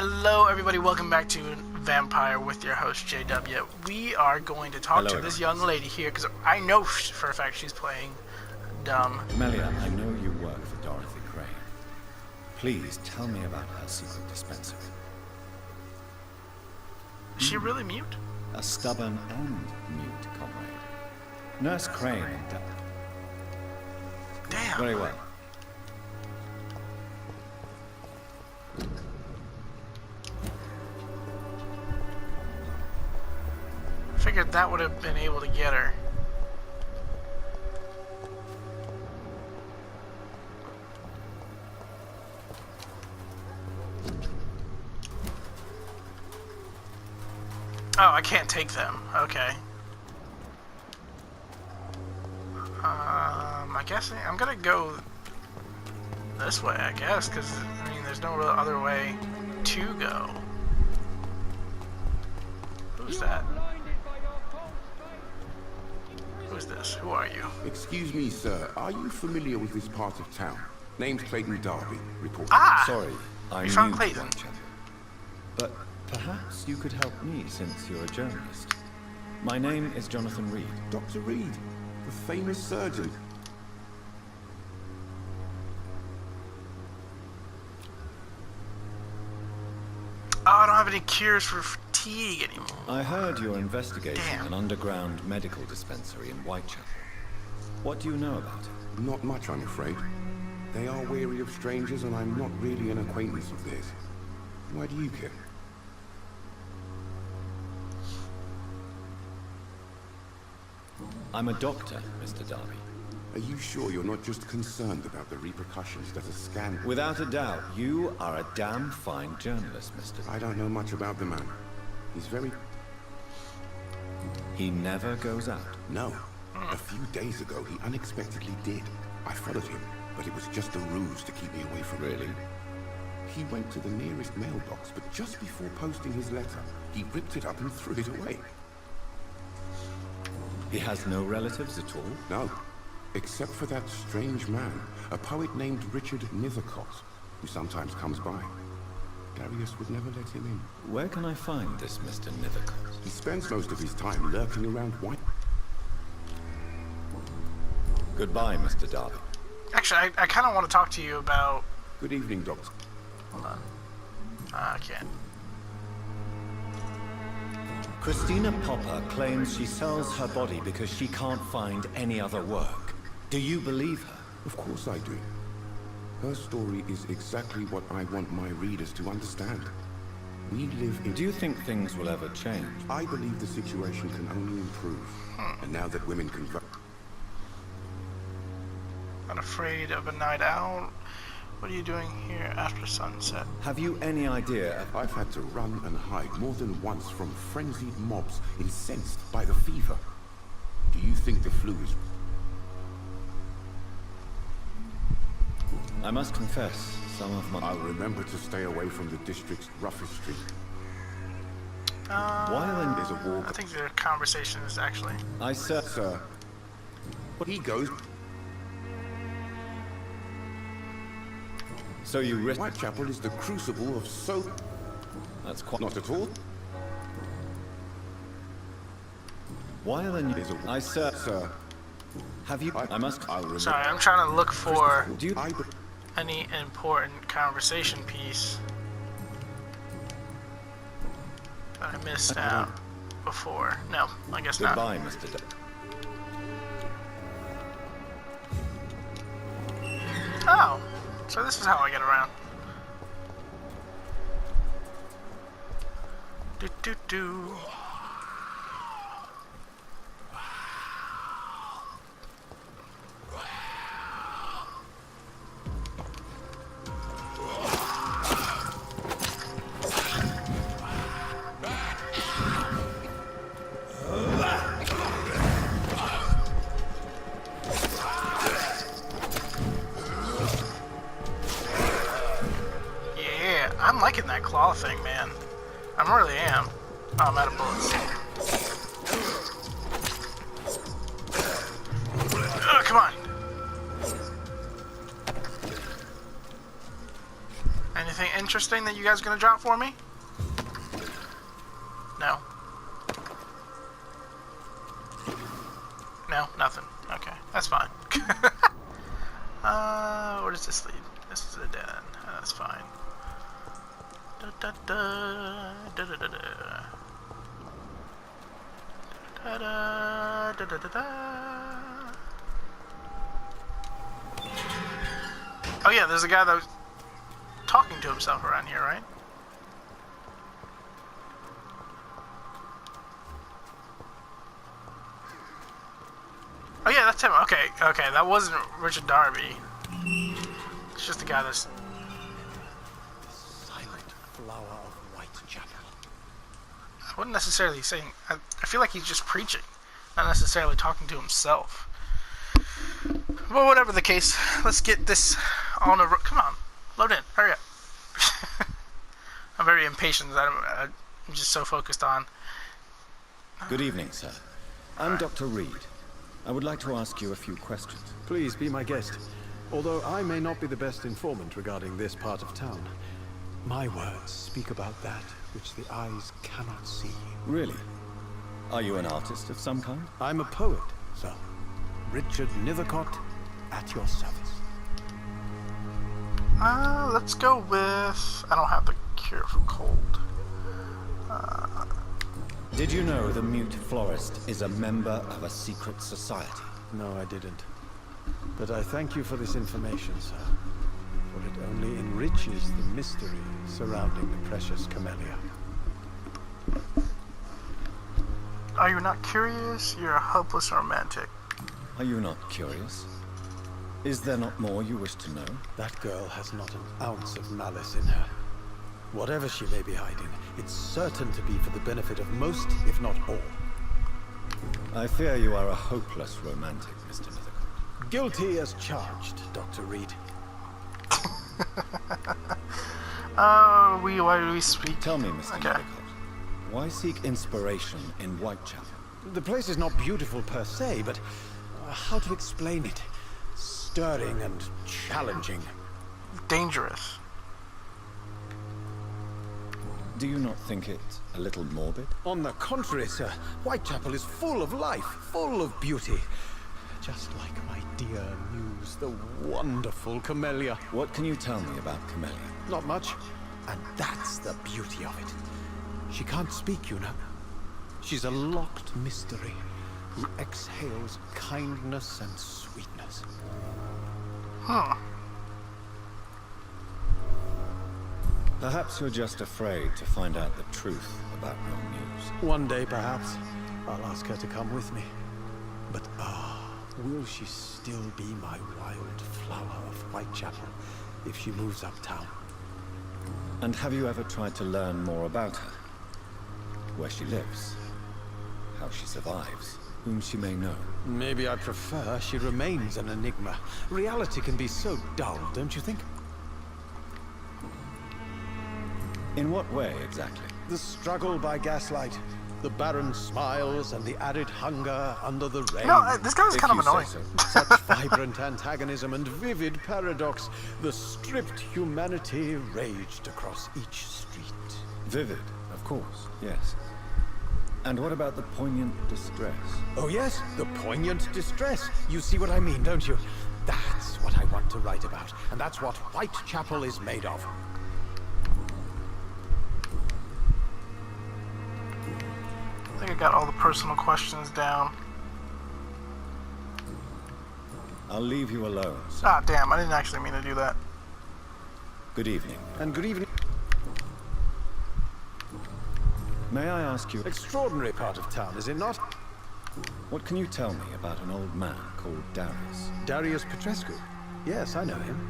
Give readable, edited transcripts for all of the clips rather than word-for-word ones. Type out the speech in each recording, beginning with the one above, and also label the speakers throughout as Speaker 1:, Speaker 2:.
Speaker 1: Hello everybody, welcome back to Vampyr with your host JW. We are going to talk to this young lady here because I know for a fact she's playing dumb.
Speaker 2: Melia, I know you work for Dorothy Crane. Please tell me about her secret dispensary.
Speaker 1: Is she really mute?
Speaker 2: A stubborn and mute comrade. Nurse Crane and
Speaker 1: Damn.
Speaker 2: Very well.
Speaker 1: Figured that would have been able to get her. Oh, I can't take them. Okay. I guess I'm gonna go this way, I guess, because, I mean, there's no real other way to go. Who's that? Who's this? Who are you?
Speaker 3: Excuse me, sir. Are you familiar with this part of town? Name's Clayton Darby. Report.
Speaker 1: Ah!
Speaker 2: Sorry, I'm
Speaker 1: You found
Speaker 2: new
Speaker 1: Clayton.
Speaker 2: to Whitechapel. But perhaps you could help me since you're a journalist. My name is Jonathan Reed.
Speaker 3: Dr. Reed, the famous surgeon.
Speaker 1: Oh, I don't have any cures for fatigue anymore.
Speaker 2: I heard you're investigating
Speaker 1: Damn.
Speaker 2: an underground medical dispensary in Whitechapel. What do you know about it?
Speaker 3: Not much, I'm afraid. They are wary of strangers, and I'm not really an acquaintance of theirs. Why do you care?
Speaker 2: I'm a doctor, Mr. Darby.
Speaker 3: Are you sure you're not just concerned about the repercussions that a scandal...
Speaker 2: Without a doubt, you are a damn fine journalist, Mr.
Speaker 3: I don't know much about the man. He's very...
Speaker 2: He never goes out.
Speaker 3: No. A few days ago, he unexpectedly did. I followed him, but it was just a ruse to keep me away from him.
Speaker 2: Really?
Speaker 3: He went to the nearest mailbox, but just before posting his letter, he ripped it up and threw it away.
Speaker 2: He has no relatives at all?
Speaker 3: No. Except for that strange man, a poet named Richard Nethercott, who sometimes comes by. Darius would never let him in.
Speaker 2: Where can I find this Mr. Nethercott?
Speaker 3: He spends most of his time lurking around White...
Speaker 2: Goodbye, Mr. Darby.
Speaker 1: Actually, I kind of want to talk to you about...
Speaker 3: Good evening, Doctor.
Speaker 1: Hold on. I can't.
Speaker 2: Christina Popper claims she sells her body because she can't find any other work. Do you believe her?
Speaker 3: Of course I do. Her story is exactly what I want my readers to understand. We live in...
Speaker 2: Do you think things will ever change?
Speaker 3: I believe the situation can only improve. And now that women can vote...
Speaker 1: Not afraid of a night out? What are you doing here after sunset?
Speaker 2: Have you any idea of...
Speaker 3: I've had to run and hide more than once from frenzied mobs incensed by the fever. Do you think the flu is...
Speaker 2: I must confess, some of my...
Speaker 3: I'll remember to stay away from the district's roughest street.
Speaker 2: While
Speaker 3: There's a walk...
Speaker 1: I think the conversation is actually...
Speaker 3: Sir. He goes...
Speaker 2: So you risk...
Speaker 3: Whitechapel is the crucible of so...
Speaker 2: That's quite...
Speaker 3: Not at all.
Speaker 2: While in...
Speaker 3: There's a...
Speaker 2: Sir. Have you... I must...
Speaker 3: I'll remember...
Speaker 1: Sorry, I'm trying to look for
Speaker 2: Do you...
Speaker 1: any important conversation piece that I missed out before. No, I guess not.
Speaker 2: Goodbye, Mr. Darby.
Speaker 1: Oh, so this is how I get around. Do. I'm liking that claw thing, man. I really am. Oh, I'm out of bullets. Oh, come on. interesting that you guys are gonna drop for me? No. No, nothing. Okay, that's fine. Where does this lead? This is a dead end. That's fine. Da da da da da da da da da da da da. Oh yeah, there's a guy that was talking to himself around here, right? Oh yeah, that's him. Okay, okay, that wasn't Richard Darby. It's just the guy that's...
Speaker 4: The silent flower of Whitechapel.
Speaker 1: I wouldn't necessarily say... I feel like he's just preaching, not necessarily talking to himself. Well, whatever the case, let's get this on a... Come on, load in, hurry up. I'm very impatient. I'm just so focused on...
Speaker 2: Good evening, sir. I'm Dr. Reed. I would like to ask you a few questions.
Speaker 4: Please be my guest. Although I may not be the best informant regarding this part of town, my words speak about that which the eyes cannot see.
Speaker 2: Really? Are you an artist of some kind?
Speaker 4: I'm a poet, sir. Richard Nethercott, at your service.
Speaker 1: Let's go with... I don't have the cure for cold.
Speaker 2: Did you know the mute florist is a member of a secret society?
Speaker 4: No, I didn't. But I thank you for this information, sir. For it only enriches the mystery surrounding the precious camellia.
Speaker 1: Are you not curious? You're a hopeless romantic.
Speaker 2: Are you not curious? Is there not more you wish to know?
Speaker 4: That girl has not an ounce of malice in her. Whatever she may be hiding, it's certain to be for the benefit of most, if not all.
Speaker 2: I fear you are a hopeless romantic, Mr. Nethercott.
Speaker 4: Guilty as charged, Dr. Reed.
Speaker 1: Why do we speak?
Speaker 2: Tell me, Mr. Nethercott, why seek inspiration in Whitechapel?
Speaker 4: The place is not beautiful per se, but how to explain it? Stirring and challenging.
Speaker 1: Dangerous.
Speaker 2: Do you not think it a little morbid?
Speaker 4: On the contrary, sir. Whitechapel is full of life, full of beauty. Just like my dear muse, the wonderful Camellia.
Speaker 2: What can you tell me about Camellia?
Speaker 4: Not much. And that's the beauty of it. She can't speak, you know. She's a locked mystery who exhales kindness and sweetness.
Speaker 1: Huh.
Speaker 2: Perhaps you're just afraid to find out the truth about your muse.
Speaker 4: One day, perhaps, I'll ask her to come with me. But will she still be my wild flower of Whitechapel if she moves uptown?
Speaker 2: And have you ever tried to learn more about her? Where she lives? How she survives? Whom she may know?
Speaker 4: Maybe I prefer she remains an enigma. Reality can be so dull, don't you think?
Speaker 2: In what way, exactly?
Speaker 4: The struggle by gaslight, the barren smiles, and the arid hunger under the rain.
Speaker 1: No, this guy's kind of annoying.
Speaker 4: Such vibrant antagonism and vivid paradox. The stripped humanity raged across each street.
Speaker 2: Vivid, of course, yes. And what about the poignant distress?
Speaker 4: Oh yes, the poignant distress. You see what I mean, don't you? That's what I want to write about, and that's what Whitechapel is made of.
Speaker 1: I think I got all the personal questions down.
Speaker 2: I'll leave you alone, sir.
Speaker 1: Ah, damn, I didn't actually mean to do that.
Speaker 2: Good evening.
Speaker 4: And good evening.
Speaker 2: May I ask you...
Speaker 4: Extraordinary part of town, is it not?
Speaker 2: What can you tell me about an old man called Darius?
Speaker 4: Darius Petrescu? Yes, I know him.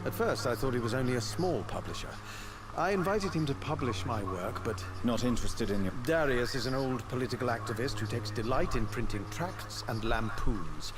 Speaker 4: At first, I thought he was only a small publisher. I invited him to publish my work, but...
Speaker 2: Not interested in your...
Speaker 4: Darius is an old political activist who takes delight in printing tracts and lampoons.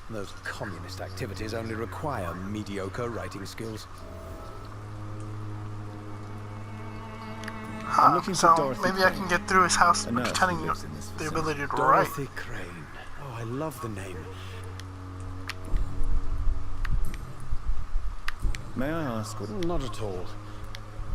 Speaker 4: Those communist activities only require mediocre writing skills.
Speaker 2: I'm looking for Dorothy
Speaker 1: maybe
Speaker 2: Crane.
Speaker 1: I can get through his house
Speaker 2: A nurse
Speaker 1: pretending
Speaker 2: who lives in this
Speaker 1: the
Speaker 2: vicinity.
Speaker 1: ability to write.
Speaker 4: Dorothy Crane. Oh, I love the name.
Speaker 2: May I ask what...
Speaker 4: Not at all.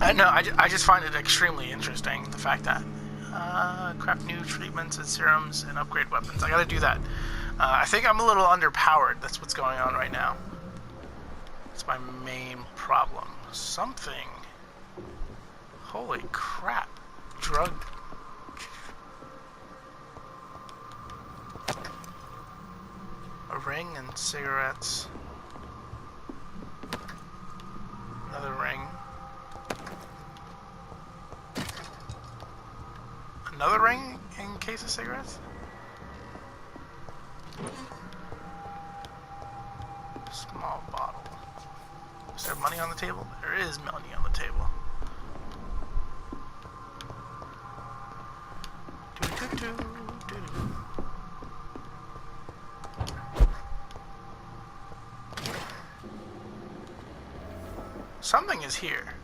Speaker 1: No, I just find it extremely interesting, the fact that craft new treatments and serums and upgrade weapons. I gotta do that. I think I'm a little underpowered. That's what's going on right now. That's my main problem. Something. Holy crap. Drug. A ring and cigarettes. Another ring. Another ring in case of cigarettes? Small bottle. Is there money on the table? There is money on the table. Something is here.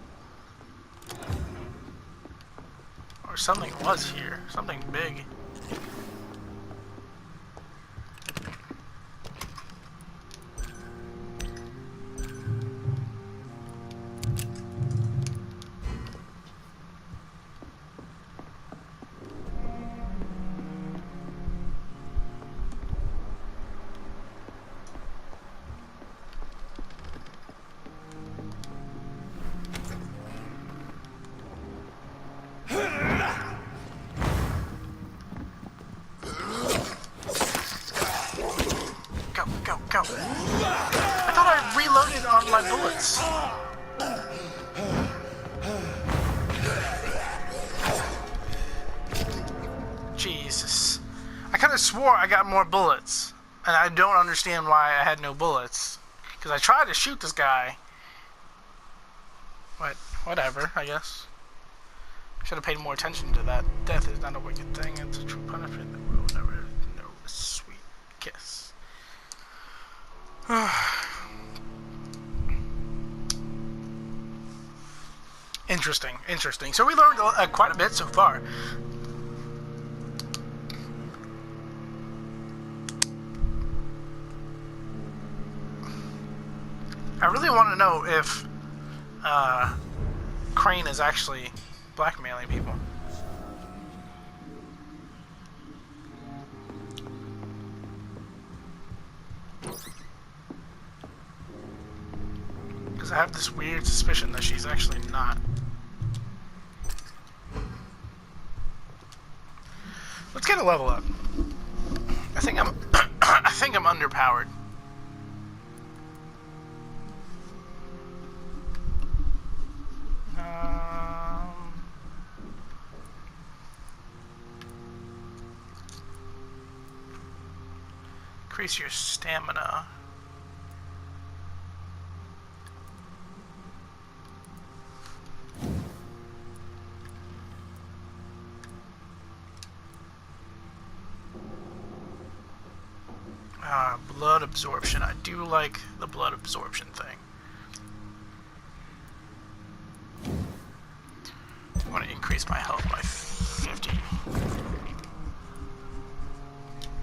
Speaker 1: Or something was here. Something big. Go. I thought I reloaded on my bullets. Jesus. I kind of swore I got more bullets. And I don't understand why I had no bullets. Because I tried to shoot this guy. But, whatever, I guess. Should have paid more attention to that. Death is not a wicked thing. It's a true punishment that will never know a sweet kiss. Interesting. So we learned quite a bit so far. I really want to know if Crane is actually blackmailing people. Because I have this weird suspicion that she's actually not. Let's get a level up. I think I'm underpowered. Increase your stamina. Blood absorption. I do like the blood absorption thing. I want to increase my health by 50.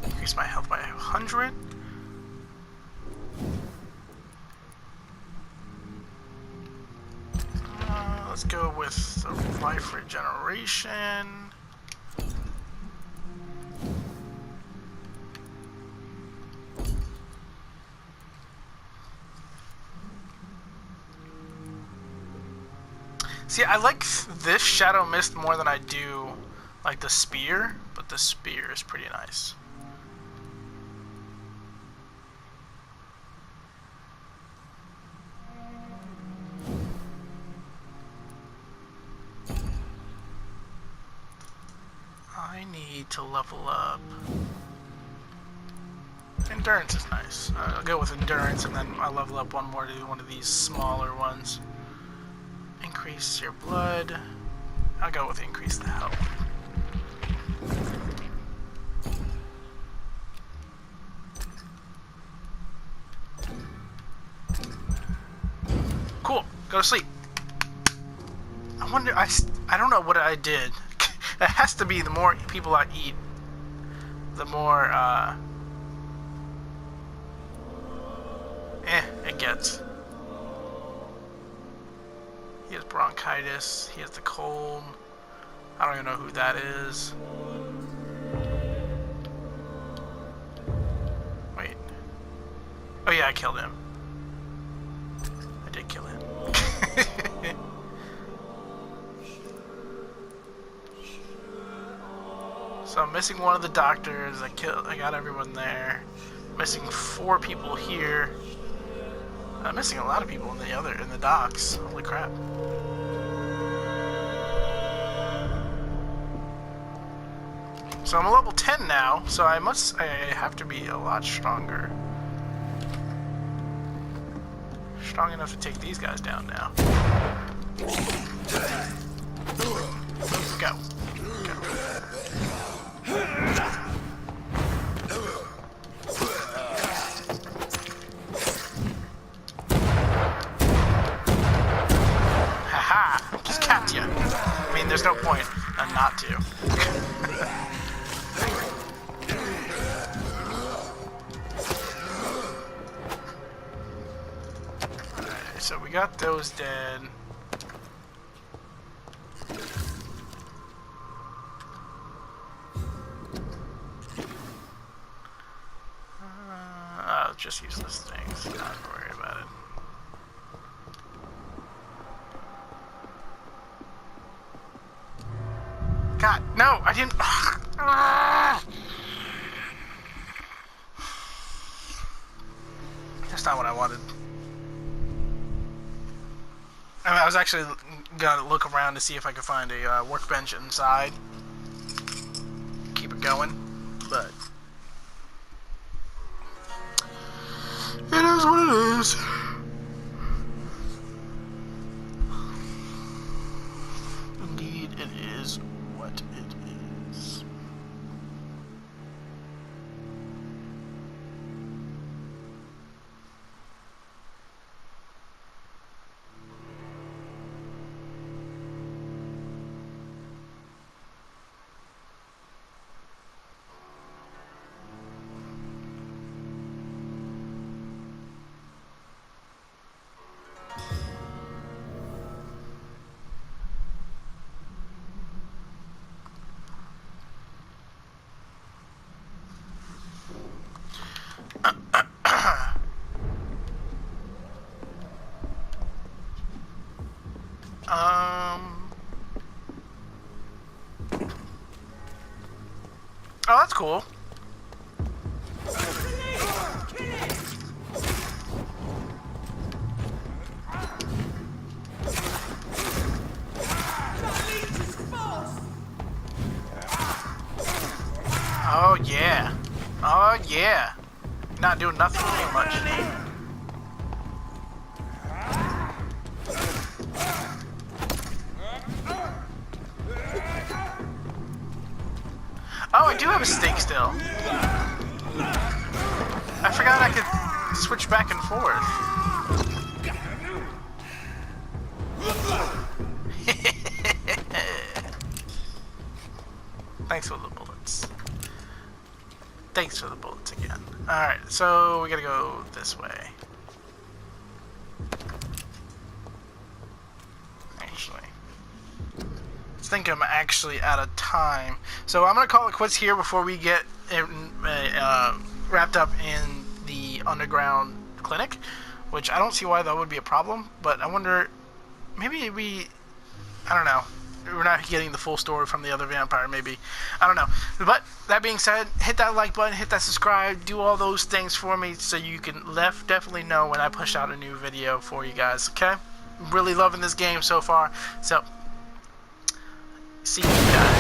Speaker 1: Increase my health by 100. Let's go with the life regeneration. See, I like this Shadow Mist more than I do like the spear, but the spear is pretty nice. I need to level up. Endurance is nice. I'll go with endurance and then I'll level up one more to one of these smaller ones. Increase your blood. I'll go with increase the health. Cool. Go to sleep. I wonder, I don't know what I did. It has to be the more people I eat, the more, it gets. He has bronchitis. He has the cold. I don't even know who that is. Wait. Oh yeah, I killed him. I did kill him. So I'm missing one of the doctors. I got everyone there. Missing 4 people here. I'm missing a lot of people in the docks. Holy crap. So I'm a level 10 now, so I have to be a lot stronger. Strong enough to take these guys down now. Go. Haha! Just capped you. I mean, there's no point not to. Alright, so we got those dead. Just useless things. Not worry about it. God, no! I didn't. That's not what I wanted. I mean, I was actually gonna look around to see if I could find a workbench inside. Keep it going, but. It is what it is. Indeed, it is what it is. Oh, that's cool. Oh yeah. Oh yeah. Not doing nothing too much. Oh, I do have a stake still. I forgot I could switch back and forth. Thanks for the bullets. Thanks for the bullets again. Alright, so we gotta go this way. Actually. I think I'm actually out of time. So I'm gonna call it quits here before we get wrapped up in the underground clinic, which I don't see why that would be a problem, but I wonder, maybe I don't know, we're not getting the full story from the other vampire, maybe, I don't know. But that being said, hit that like button, hit that subscribe, do all those things for me so you can definitely know when I push out a new video for you guys, okay? I'm really loving this game so far, so see you guys.